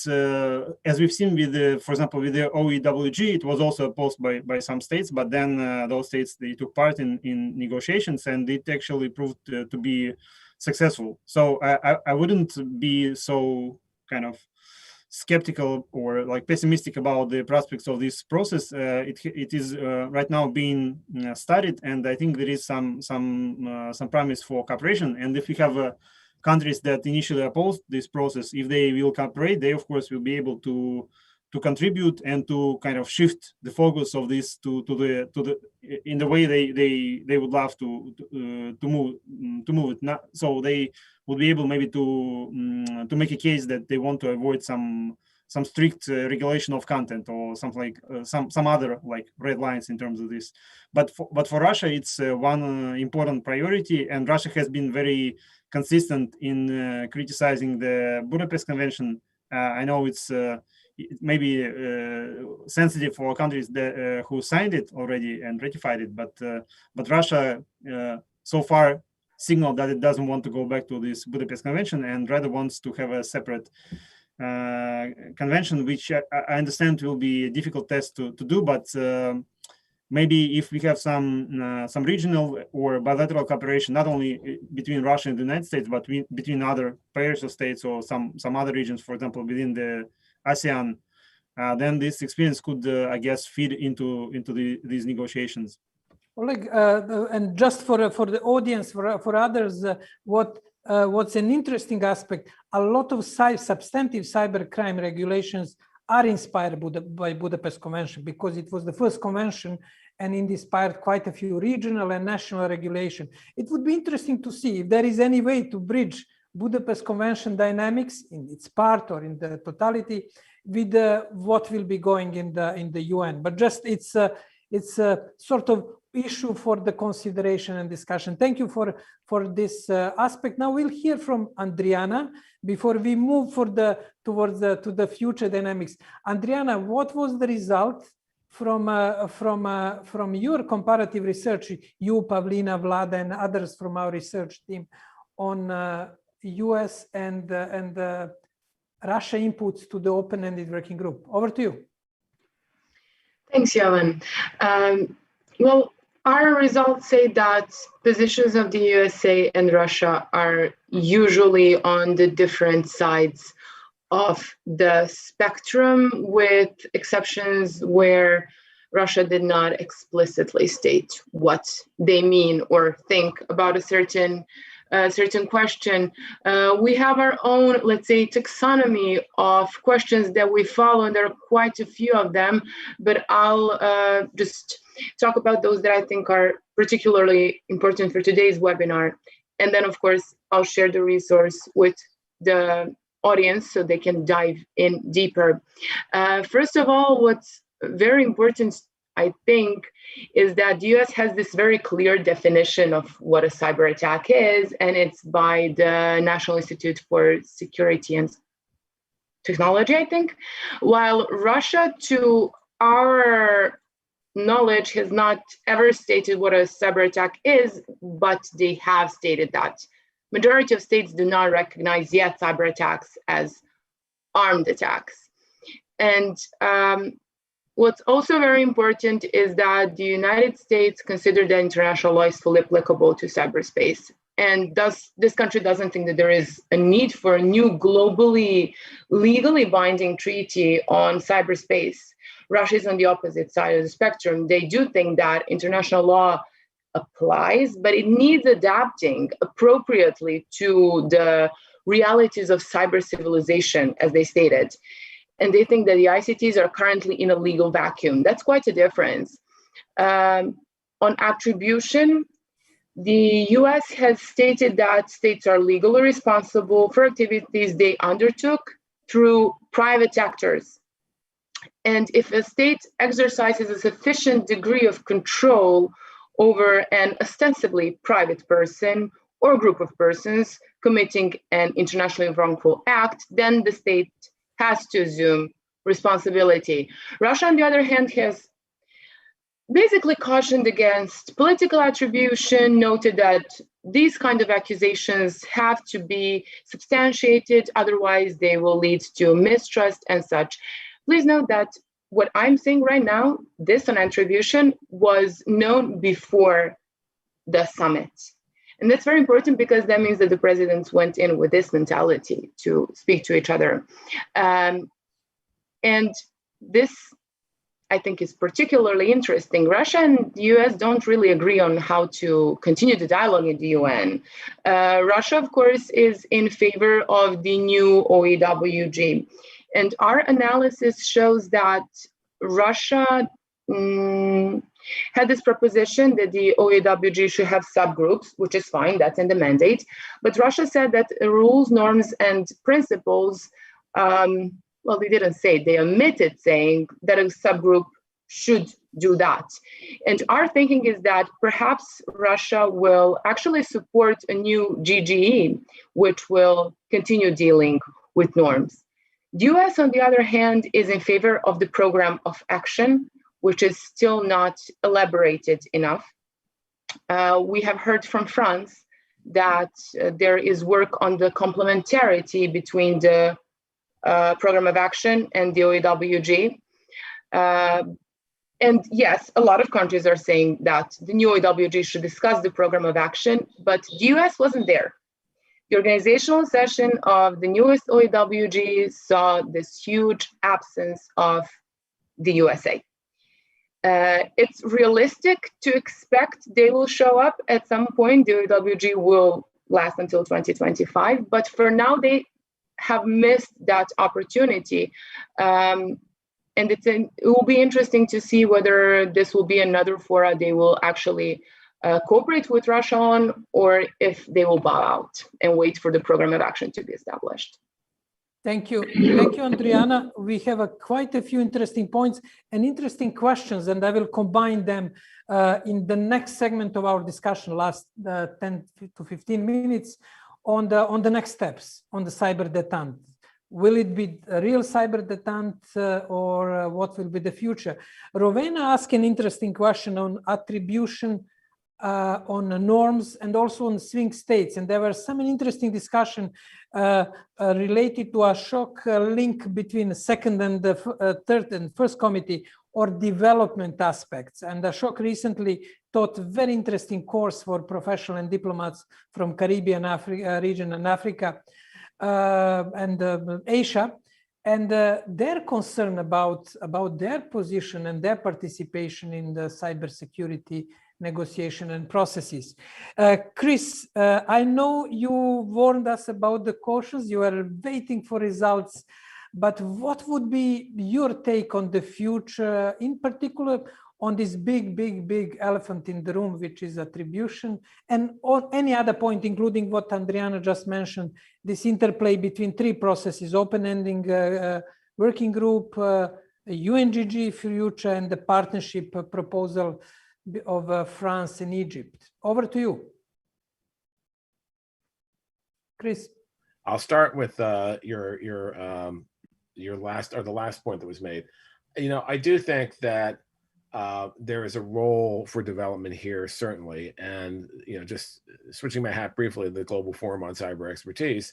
as we've seen with, for example, with the OEWG, it was also opposed by some states. But then those states, they took part in negotiations, and it actually proved to be successful. So I wouldn't be so kind of skeptical or like pessimistic about the prospects of this process. It is right now being studied, and I think there is some promise for cooperation. And if we have countries that initially opposed this process, if they will cooperate, they of course will be able to contribute and to kind of shift the focus of this to the in the way they would love to move it. So they would be able maybe to make a case that they want to avoid some strict regulation of content or something like some other like red lines in terms of this. But for Russia, it's one important priority, and Russia has been very consistent in criticizing the Budapest Convention. I know it's maybe sensitive for countries that, who signed it already and ratified it, but Russia so far signaled that it doesn't want to go back to this Budapest Convention and rather wants to have a separate convention, which I understand will be a difficult test to do, but maybe if we have some regional or bilateral cooperation, not only between Russia and the United States, but between other pairs of states or some other regions, for example, within the ASEAN, then this experience could, I guess, feed into these negotiations. Oleg, and just for the audience, for others, what's an interesting aspect, a lot of substantive cybercrime regulations are inspired by Budapest Convention, because it was the first convention and it inspired quite a few regional and national regulation. It would be interesting to see if there is any way to bridge Budapest Convention dynamics in its part or in the totality with what will be going in the UN. But just it's a sort of issue for the consideration and discussion. Thank you for this aspect. Now we'll hear from Andriana before we move to the future dynamics. Andriana, what was the result from your comparative research, you, Pavlina, Vlada, and others from our research team on US and Russia inputs to the open-ended working group? Over to you. Thanks, Jovan. Well, our results say that positions of the USA and Russia are usually on the different sides of the spectrum, with exceptions where Russia did not explicitly state what they mean or think about a certain question. We have our own, let's say, taxonomy of questions that we follow, and there are quite a few of them, but I'll just talk about those that I think are particularly important for today's webinar. And then, of course, I'll share the resource with the audience so they can dive in deeper. First of all, what's very important, I think, is that the US has this very clear definition of what a cyber attack is, and it's by the National Institute for Security and Technology, I think, while Russia, to our knowledge, has not ever stated what a cyber attack is, but they have stated that. Majority of states do not recognize yet cyber attacks as armed attacks. And what's also very important is that the United States consider that international law is fully applicable to cyberspace. And thus, this country doesn't think that there is a need for a new globally, legally binding treaty on cyberspace. Russia is on the opposite side of the spectrum. They do think that international law applies, but it needs adapting appropriately to the realities of cyber civilization, as they stated. And they think that the ICTs are currently in a legal vacuum. That's quite a difference. On attribution, the US has stated that states are legally responsible for activities they undertook through private actors. And if a state exercises a sufficient degree of control over an ostensibly private person or group of persons committing an internationally wrongful act, then the state has to assume responsibility. Russia, on the other hand, has basically cautioned against political attribution, noted that these kind of accusations have to be substantiated, otherwise they will lead to mistrust and such. Please note that what I'm saying right now, this on attribution, was known before the summit. And that's very important because that means that the presidents went in with this mentality to speak to each other. And this, I think, is particularly interesting. Russia and the US don't really agree on how to continue the dialogue in the UN. Russia, of course, is in favor of the new OEWG. And our analysis shows that Russia had this proposition that the OEWG should have subgroups, which is fine, that's in the mandate. But Russia said that rules, norms, and principles, well, they didn't say, they omitted saying that a subgroup should do that. And our thinking is that perhaps Russia will actually support a new GGE, which will continue dealing with norms. The US, on the other hand, is in favor of the program of action, which is still not elaborated enough. We have heard from France that there is work on the complementarity between the program of action and the OEWG. And yes, a lot of countries are saying that the new OEWG should discuss the program of action, but the US wasn't there. The organizational session of the newest OEWG saw this huge absence of the USA. It's realistic to expect they will show up at some point. The OEWG will last until 2025, but for now they have missed that opportunity. And it will be interesting to see whether this will be another fora they will actually cooperate with Russia on, or if they will bow out and wait for the program of action to be established. Thank you. Thank you, Andriana. We have quite a few interesting points and interesting questions, and I will combine them in the next segment of our discussion, last 10 to 15 minutes, on the next steps on the cyber detente. Will it be a real cyber detente or what will be the future? Rowena asked an interesting question on attribution on norms and also on swing states. And there were some interesting discussion related to Ashok link between the second and the third and first committee or development aspects. And Ashok recently taught a very interesting course for professionals and diplomats from Caribbean region and Africa and Asia. And their concern about their position and their participation in the cybersecurity negotiation and processes. Chris, I know you warned us about the cautions. You are waiting for results, but what would be your take on the future, in particular on this big elephant in the room, which is attribution, and on any other point, including what Andriana just mentioned, this interplay between three processes: open-ending working group, UNGG future, and the partnership proposal of France and Egypt. Over to you, Chris. I'll start with your last, or the last point that was made. You know, I do think that there is a role for development here, certainly. And, you know, just switching my hat briefly to the Global Forum on Cyber Expertise,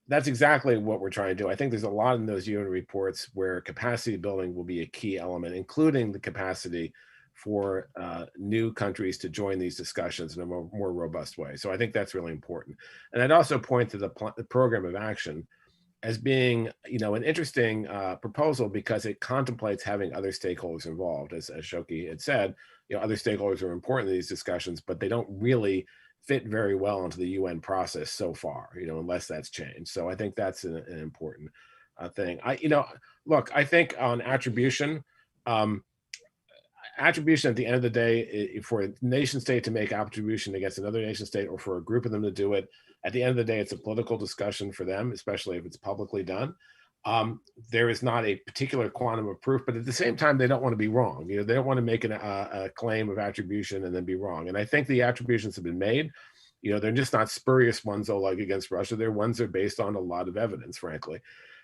that's exactly what we're trying to do. I think there's a lot in those UN reports where capacity building will be a key element, including the capacity for new countries to join these discussions in a more robust way. So I think that's really important. And I'd also point to the program of action as being, you know, an interesting proposal because it contemplates having other stakeholders involved. As Shoki had said, you know, other stakeholders are important in these discussions, but they don't really fit very well into the UN process so far, you know, unless that's changed. So I think that's an important thing. Look, I think on attribution, attribution at the end of the day, for a nation state to make attribution against another nation state or for a group of them to do it, at the end of the day, it's a political discussion for them, especially if it's publicly done. There is not a particular quantum of proof, but at the same time, they don't want to be wrong. You know, they don't want to make a claim of attribution and then be wrong. And I think the attributions have been made. You know, they're just not spurious ones, though, like against Russia. They're ones that are based on a lot of evidence, frankly.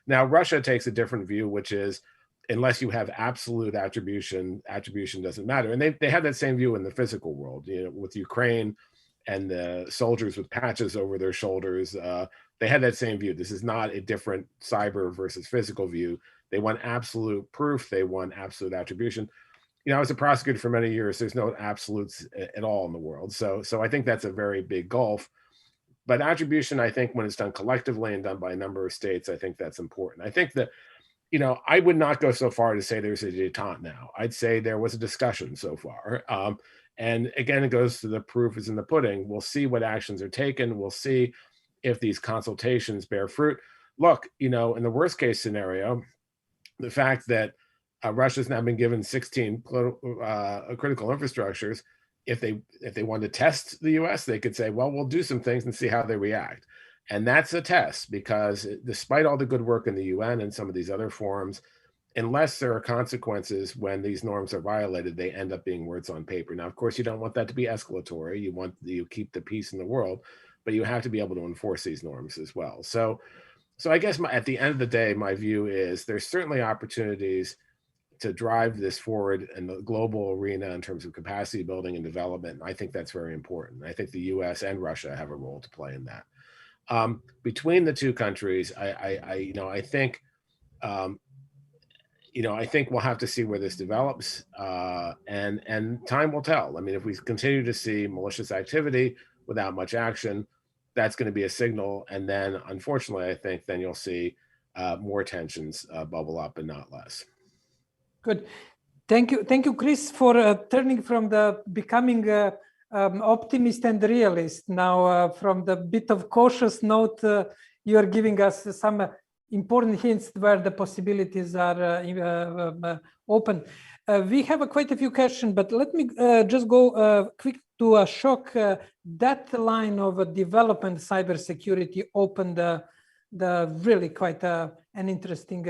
Now, Russia takes a different view, which is, unless you have absolute attribution doesn't matter. And they had that same view in the physical world, you know, with Ukraine and the soldiers with patches over their shoulders. They had that same view. This is not a different cyber versus physical view. They want absolute proof. They want absolute attribution. You know, I was a prosecutor for many years. There's no absolutes at all in the world. So I think that's a very big gulf. But attribution, I think when it's done collectively and done by a number of states, I think that's important. I think that, you know, I would not go so far to say there's a detente now. I'd say there was a discussion so far. And again, it goes to the proof is in the pudding. We'll see what actions are taken. We'll see if these consultations bear fruit. Look, you know, in the worst case scenario, the fact that Russia's now been given 16 critical infrastructures, if they want to test the US, they could say, well, we'll do some things and see how they react. And that's a test, because despite all the good work in the UN and some of these other forums, unless there are consequences when these norms are violated, they end up being words on paper. Now, of course, you don't want that to be escalatory. You keep the peace in the world, but you have to be able to enforce these norms as well. So I guess at the end of the day, my view is there's certainly opportunities to drive this forward in the global arena in terms of capacity building and development. I think that's very important. I think the US and Russia have a role to play in that. Between the two countries, I think, I think we'll have to see where this develops, and time will tell. I mean, if we continue to see malicious activity without much action, that's going to be a signal. And then, unfortunately, I think then you'll see more tensions bubble up and not less. Good. Thank you, Chris, for turning from the becoming optimist and realist. Now, from the bit of cautious note, you are giving us some important hints where the possibilities are open. We have quite a few questions, but let me just go quick to Ashok. That line of development cybersecurity opened the really quite an interesting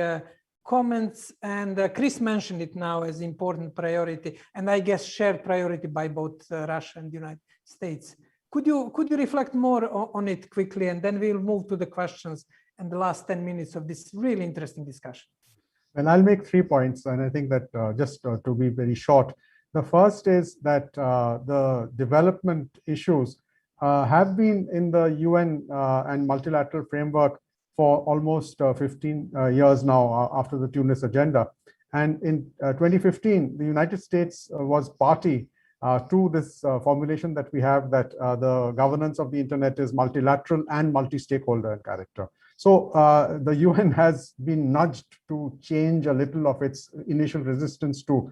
comments, and Chris mentioned it now as important priority, and I guess shared priority by both Russia and the United States. Could you reflect more on it quickly, and then we'll move to the questions and the last 10 minutes of this really interesting discussion. Well, I'll make 3 points, and I think that just to be very short, the first is that the development issues have been in the UN and multilateral framework for almost 15 years now after the Tunis agenda. And in 2015, the United States was party to this formulation that we have, that the governance of the internet is multilateral and multi-stakeholder in character. So the UN has been nudged to change a little of its initial resistance to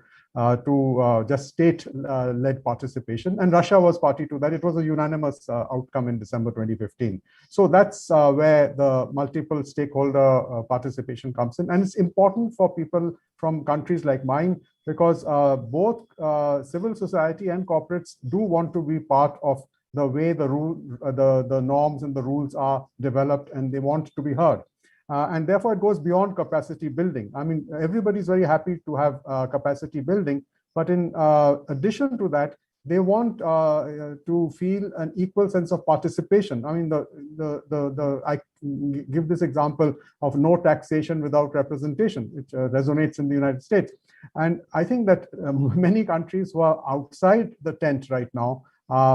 just state-led participation, and Russia was party to that. It was a unanimous outcome in December 2015. So that's where the multiple stakeholder participation comes in, and it's important for people from countries like mine, because both civil society and corporates do want to be part of the way the norms and the rules are developed, and they want to be heard. And therefore, it goes beyond capacity building. I mean, everybody's very happy to have capacity building, but in addition to that, they want to feel an equal sense of participation. I mean, I give this example of no taxation without representation, which resonates in the United States. And I think that many countries who are outside the tent right now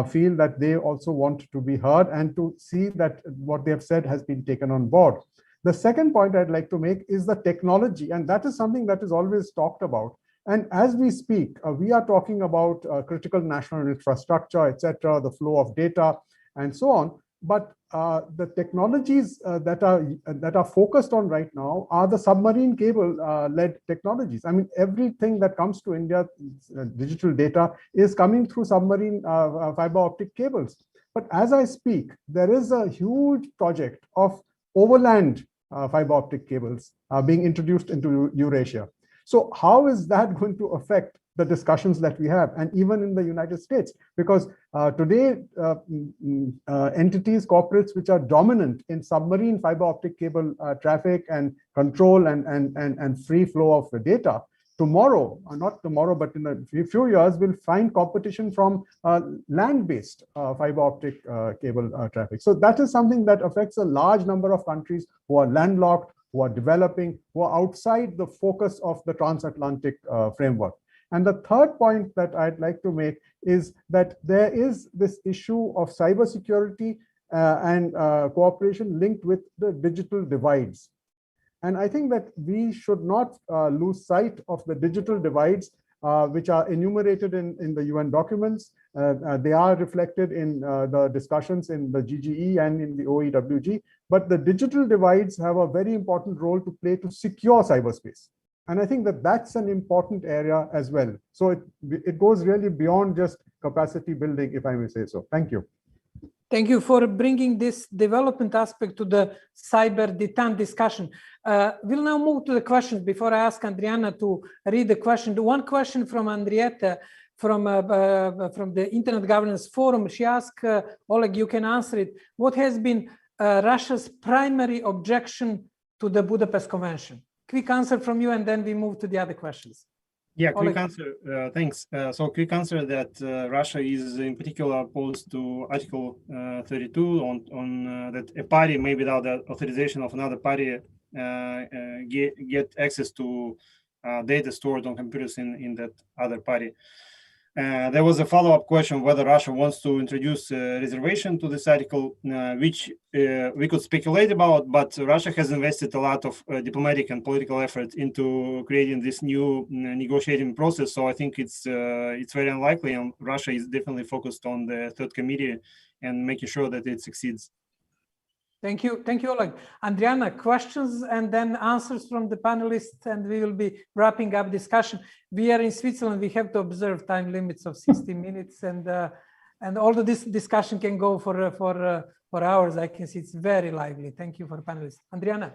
feel that they also want to be heard and to see that what they have said has been taken on board. The second point I'd like to make is the technology, and that is something that is always talked about. And as we speak, we are talking about critical national infrastructure, etc., the flow of data, and so on. But the technologies that are focused on right now are the submarine cable-led technologies. I mean, everything that comes to India, digital data, is coming through submarine fiber optic cables. But as I speak, there is a huge project of overland fiber optic cables being introduced into Eurasia. So how is that going to affect the discussions that we have, and even in the United States? Because today, entities, corporates which are dominant in submarine fiber optic cable traffic and control and free flow of the data, tomorrow, or not tomorrow, but in a few years, will find competition from land-based fiber optic cable traffic. So that is something that affects a large number of countries who are landlocked, who are developing, who are outside the focus of the transatlantic framework. And the third point that I'd like to make is that there is this issue of cybersecurity and cooperation linked with the digital divides. And I think that we should not lose sight of the digital divides, which are enumerated in the UN documents. They are reflected in the discussions in the GGE and in the OEWG. But the digital divides have a very important role to play to secure cyberspace. And I think that that's an important area as well. So it goes really beyond just capacity building, if I may say so. Thank you. Thank you for bringing this development aspect to the cyber detente discussion. We'll now move to the questions before I ask Adriana to read the question. The one question from Andrietta from the Internet Governance Forum. She asked, Oleg, you can answer it. What has been Russia's primary objection to the Budapest Convention? Quick answer from you, and then we move to the other questions. Yeah, quick answer. Thanks. So quick answer that Russia is in particular opposed to Article 32 on that a party may, without the authorization of another party, get access to data stored on computers in that other party. There was a follow-up question whether Russia wants to introduce a reservation to this article, which we could speculate about, but Russia has invested a lot of diplomatic and political effort into creating this new negotiating process. So I think it's very unlikely, and Russia is definitely focused on the third committee and making sure that it succeeds. Thank you, Oleg. Adriana, questions and then answers from the panelists, and we will be wrapping up discussion. We are in Switzerland. We have to observe time limits of 60 minutes, and although this discussion can go for hours, I can see it's very lively. Thank you for panelists. Adriana.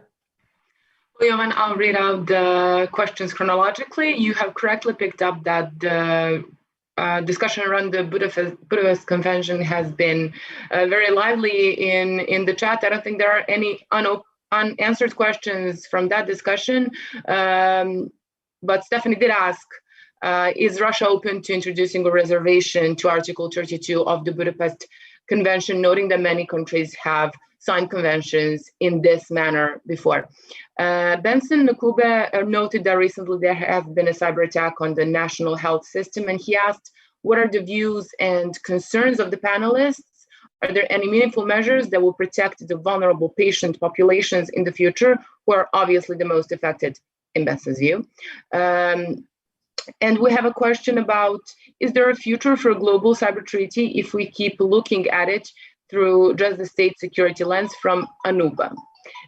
Well, Jovan, I'll read out the questions chronologically. You have correctly picked up that the discussion around the Budapest Convention has been very lively in the chat. I don't think there are any unanswered questions from that discussion. But Stephanie did ask, is Russia open to introducing a reservation to Article 32 of the Budapest Convention, noting that many countries have signed conventions in this manner before? Benson Nakube noted that recently there has been a cyber attack on the national health system, and he asked, what are the views and concerns of the panelists? Are there any meaningful measures that will protect the vulnerable patient populations in the future, who are obviously the most affected, in Benson's view? And we have a question about, is there a future for a global cyber treaty if we keep looking at it through just the state security lens, from Anuba?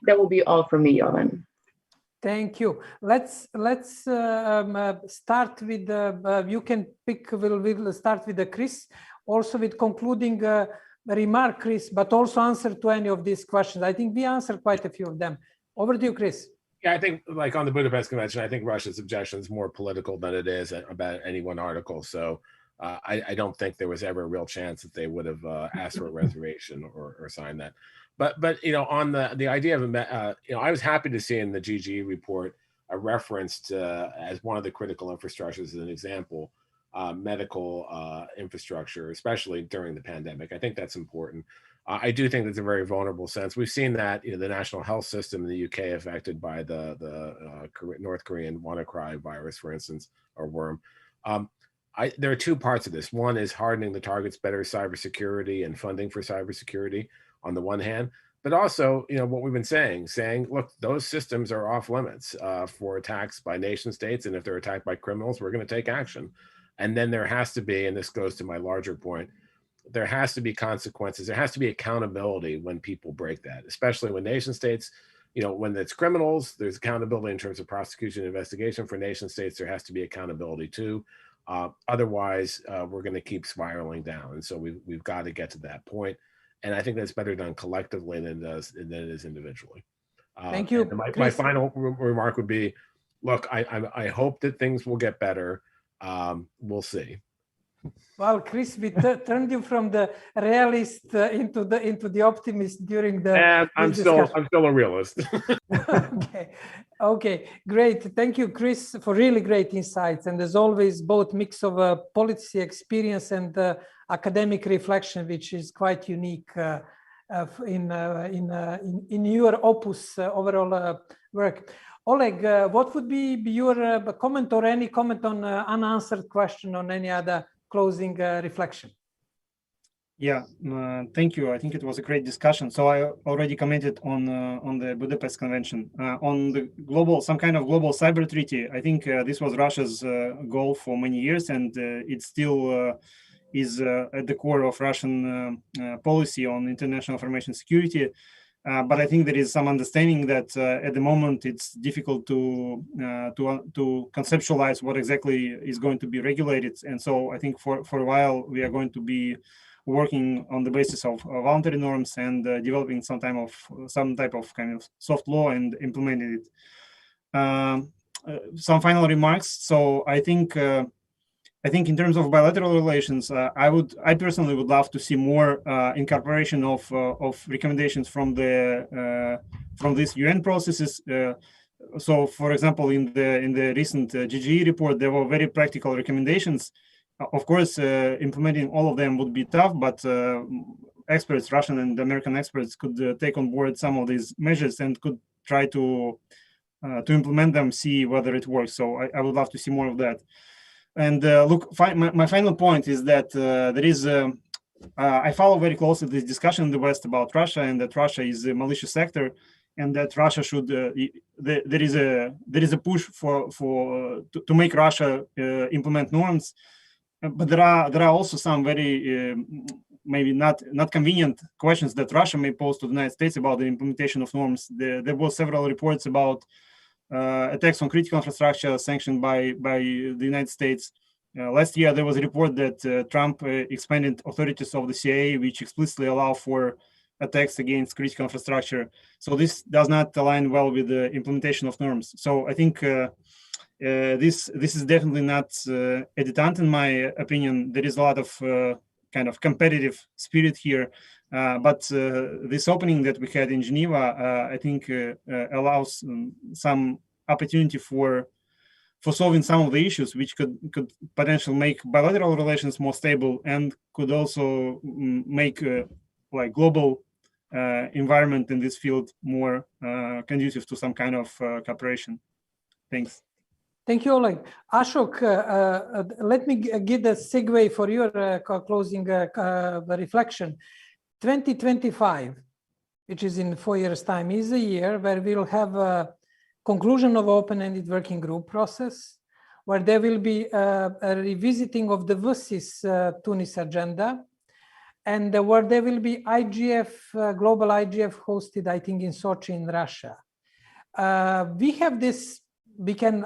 That will be all from me, Jovan. Thank you. Let's start with you can pick. We'll start with Chris, also with concluding remark, Chris, but also answer to any of these questions. I think we answered quite a few of them. Over to you, Chris. Yeah, I think, like on the Budapest Convention, I think Russia's objection is more political than it is about any one article. So I don't think there was ever a real chance that they would have asked for a reservation or signed that. But you know, on the idea of you know, I was happy to see in the GGE report a reference to, as one of the critical infrastructures, as an example, medical infrastructure, especially during the pandemic. I think that's important. I do think that's a very vulnerable sense. We've seen that, you know, the national health system in the UK affected by the North Korean WannaCry virus, for instance, or worm. There are two parts of this. One is hardening the targets, better cybersecurity and funding for cybersecurity on the one hand, but also, you know, what we've been saying, look, those systems are off limits for attacks by nation states. And if they're attacked by criminals, we're going to take action. And then there has to be, and this goes to my larger point, there has to be consequences. There has to be accountability when people break that, especially when nation states, you know, when it's criminals, there's accountability in terms of prosecution and investigation. For nation states, there has to be accountability too. Otherwise, we're going to keep spiraling down. And so we've got to get to that point. And I think that's better done collectively than it is individually. Thank you. My final remark would be, look, I hope that things will get better. We'll see. Well, Chris, we turned you from the realist into the optimist during the. And I'm still a realist. Okay, great. Thank you, Chris, for really great insights. And as always, both mix of policy experience and academic reflection, which is quite unique in your opus overall work. Oleg, what would be your comment or any comment on unanswered question on any other closing reflection? Yeah, thank you. I think it was a great discussion. So I already commented on the Budapest Convention. On the some kind of global cyber treaty, I think this was Russia's goal for many years, and it still is at the core of Russian policy on international information security. But I think there is some understanding that at the moment it's difficult to conceptualize what exactly is going to be regulated. And so I think for a while we are going to be working on the basis of voluntary norms and developing some type of kind of soft law and implementing it. Some final remarks. So I think in terms of bilateral relations, I personally would love to see more incorporation of recommendations from these UN processes. So, for example, in the recent GGE report, there were very practical recommendations. Of course, implementing all of them would be tough, but experts, Russian and American experts, could take on board some of these measures and could try to implement them, see whether it works. So I would love to see more of that. And look, my final point is that there is, I follow very closely this discussion in the West about Russia, and that Russia is a malicious actor, and that Russia should, there is a push to make Russia implement norms. But there are also some very maybe not convenient questions that Russia may pose to the United States about the implementation of norms. There were several reports about attacks on critical infrastructure sanctioned by the United States. Last year, there was a report that Trump expanded authorities of the CIA, which explicitly allow for attacks against critical infrastructure. So this does not align well with the implementation of norms. So I think this is definitely not a detente, in my opinion. There is a lot of kind of competitive spirit here, but this opening that we had in Geneva, I think, allows some opportunity for solving some of the issues, which could potentially make bilateral relations more stable, and could also make like global environment in this field more conducive to some kind of cooperation. Thanks. Thank you, Oleg. Ashok, let me give the segue for your closing reflection. 2025, which is in 4 years' time, is a year where we'll have a conclusion of open-ended working group process, where there will be a revisiting of the WSIS Tunis agenda, and where there will be IGF, global IGF hosted, I think, in Sochi in Russia. We have this,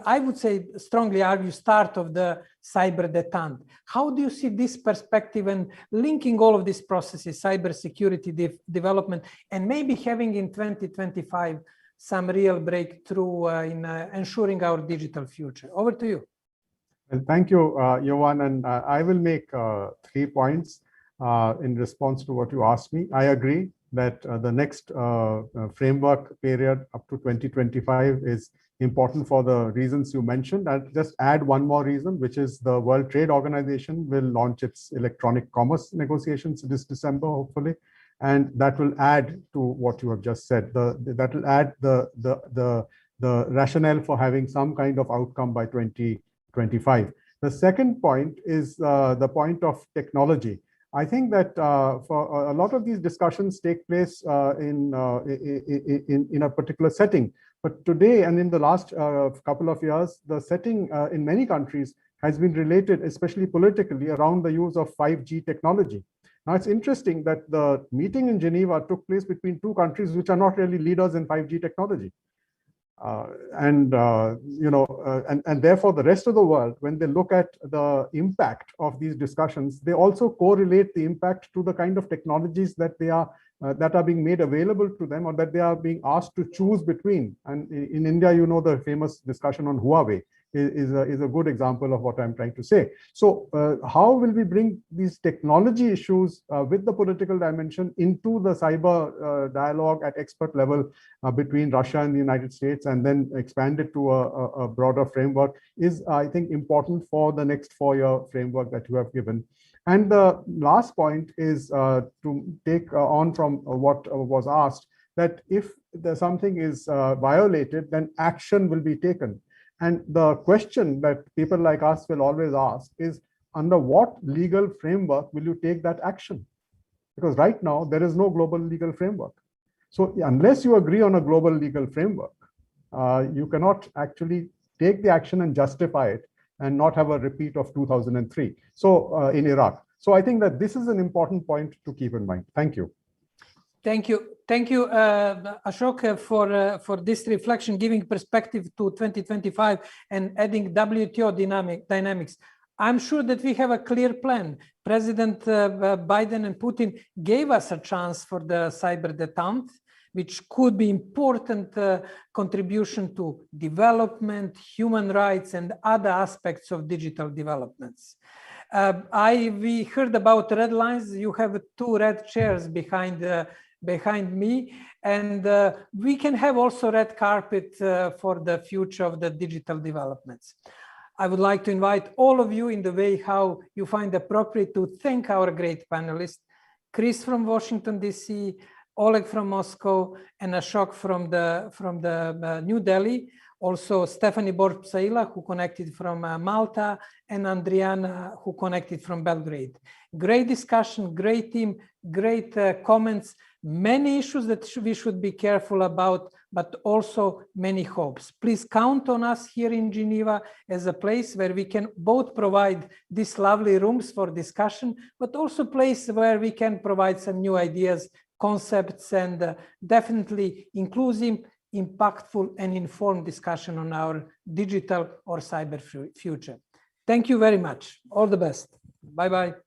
I would say, strongly argue, start of the cyber detente. How do you see this perspective and linking all of these processes, cybersecurity development, and maybe having in 2025 some real breakthrough in ensuring our digital future? Over to you. Well, thank you, Jovan. And I will make 3 points in response to what you asked me. I agree that the next framework period up to 2025 is important for the reasons you mentioned. I'll just add one more reason, which is the World Trade Organization will launch its electronic commerce negotiations this December, hopefully. And that will add to what you have just said. That will add the rationale for having some kind of outcome by 2025. The second point is the point of technology. I think that for a lot of these discussions take place in a particular setting. But today and in the last couple of years, the setting in many countries has been related, especially politically, around the use of 5G technology. Now, it's interesting that the meeting in Geneva took place between 2 countries which are not really leaders in 5G technology. And therefore, the rest of the world, when they look at the impact of these discussions, they also correlate the impact to the kind of technologies that are being made available to them, or that they are being asked to choose between. And in India, the famous discussion on Huawei is a good example of what I'm trying to say. So how will we bring these technology issues with the political dimension into the cyber dialogue at expert level between Russia and the United States, and then expand it to a broader framework, is, I think, important for the next 4-year framework that you have given. And the last point is to take on from what was asked, that if something is violated, then action will be taken. And the question that people like us will always ask is, under what legal framework will you take that action? Because right now, there is no global legal framework. So unless you agree on a global legal framework, you cannot actually take the action and justify it and not have a repeat of 2003. So in Iraq. So I think that this is an important point to keep in mind. Thank you. Thank you, Ashok, for this reflection, giving perspective to 2025 and adding WTO dynamics. I'm sure that we have a clear plan. President Biden and Putin gave us a chance for the cyber detente, which could be important contribution to development, human rights, and other aspects of digital developments. We heard about red lines. You have 2 red chairs behind me, and we can have also red carpet for the future of the digital developments. I would like to invite all of you in the way how you find appropriate to thank our great panelists, Chris from Washington, DC, Oleg from Moscow, and Ashok from the New Delhi. Also, Stephanie Borpsaila, who connected from Malta, and Andriana, who connected from Belgrade. Great discussion, great team, great comments, many issues that we should be careful about, but also many hopes. Please count on us here in Geneva as a place where we can both provide these lovely rooms for discussion, but also a place where we can provide some new ideas, concepts, and definitely inclusive, impactful, and informed discussion on our digital or cyber future. Thank you very much. All the best. Bye-bye.